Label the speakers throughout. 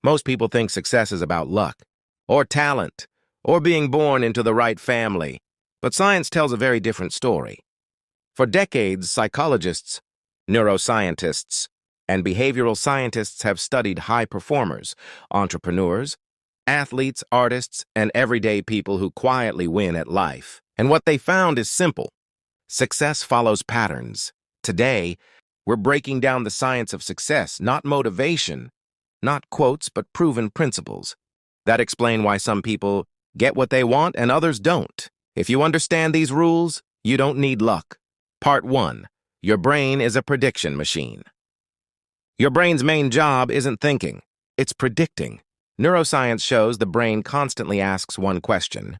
Speaker 1: Most people think success is about luck, or talent, or being born into the right family. But science tells a very different story. For decades, psychologists, neuroscientists, and behavioral scientists have studied high performers, entrepreneurs, athletes, artists, and everyday people who quietly win at life. And what they found is simple. Success follows patterns. Today, we're breaking down the science of success, not motivation, not quotes, but proven principles that explain why some people get what they want and others don't. If you understand these rules, you don't need luck. Part 1. Your brain is a prediction machine. Your brain's main job isn't thinking, it's predicting. Neuroscience shows the brain constantly asks one question: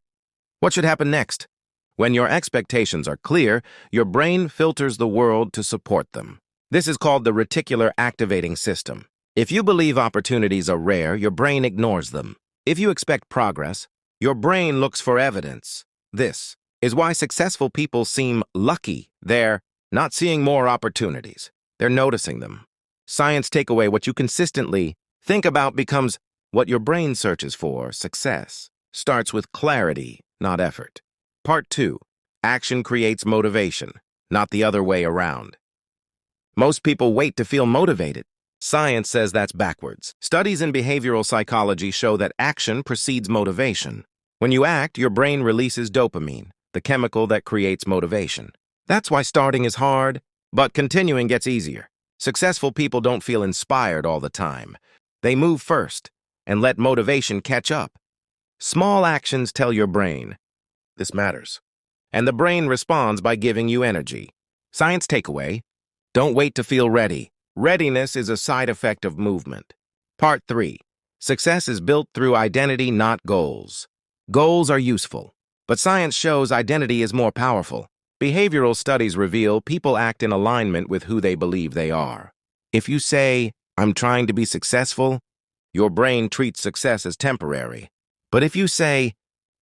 Speaker 1: what should happen next? When your expectations are clear, your brain filters the world to support them. This is called the reticular activating system. If you believe opportunities are rare, your brain ignores them. If you expect progress, your brain looks for evidence. This is why successful people seem lucky. They're not seeing more opportunities. They're noticing them. Science takeaway: what you consistently think about becomes what your brain searches for. Success starts with clarity, not effort. Part 2. Action creates motivation, not the other way around. Most people wait to feel motivated. Science says that's backwards. Studies in behavioral psychology show that action precedes motivation. When you act, your brain releases dopamine, the chemical that creates motivation. That's why starting is hard, but continuing gets easier. Successful people don't feel inspired all the time. They move first and let motivation catch up. Small actions tell your brain, this matters. And the brain responds by giving you energy. Science takeaway: don't wait to feel ready. Readiness is a side effect of movement. Part 3. Success is built through identity, not goals. Goals are useful, but science shows identity is more powerful. Behavioral studies reveal people act in alignment with who they believe they are. If you say, "I'm trying to be successful," your brain treats success as temporary. But if you say,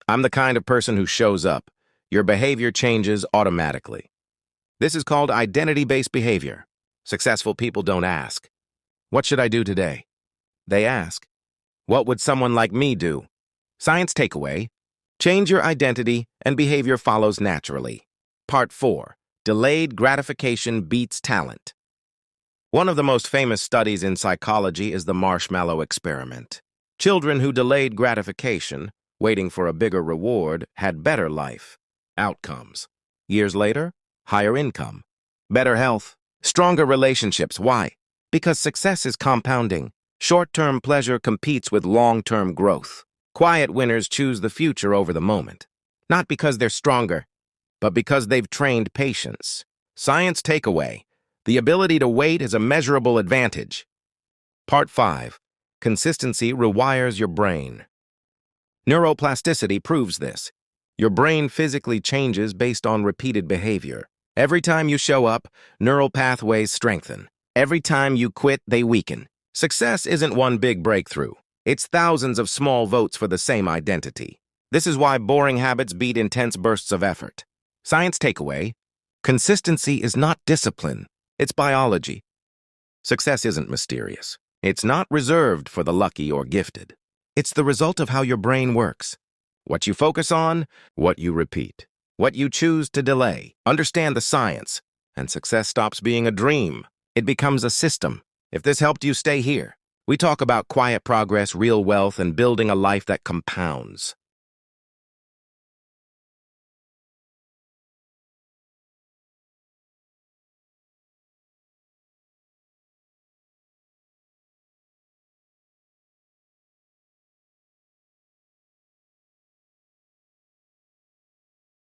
Speaker 1: "I'm the kind of person who shows up," your behavior changes automatically. This is called identity-based behavior. Successful people don't ask, "What should I do today?" They ask, "What would someone like me do?" Science takeaway: change your identity and behavior follows naturally. Part 4. Delayed gratification beats talent. One of the most famous studies in psychology is the marshmallow experiment. Children who delayed gratification, waiting for a bigger reward, had better life outcomes. Years later, higher income, better health, stronger relationships. Why? Because success is compounding. Short-term pleasure competes with long-term growth. Quiet winners choose the future over the moment, not because they're stronger, but because they've trained patience. Science takeaway: the ability to wait is a measurable advantage. Part 5. Consistency rewires your brain. Neuroplasticity proves this. Your brain physically changes based on repeated behavior. Every time you show up, neural pathways strengthen. Every time you quit, they weaken. Success isn't one big breakthrough. It's thousands of small votes for the same identity. This is why boring habits beat intense bursts of effort. Science takeaway: consistency is not discipline, it's biology. Success isn't mysterious. It's not reserved for the lucky or gifted. It's the result of how your brain works. What you focus on, what you repeat, what you choose to delay. Understand the science, and success stops being a dream. It becomes a system. If this helped you, stay here. We talk about quiet progress, real wealth, and building a life that compounds.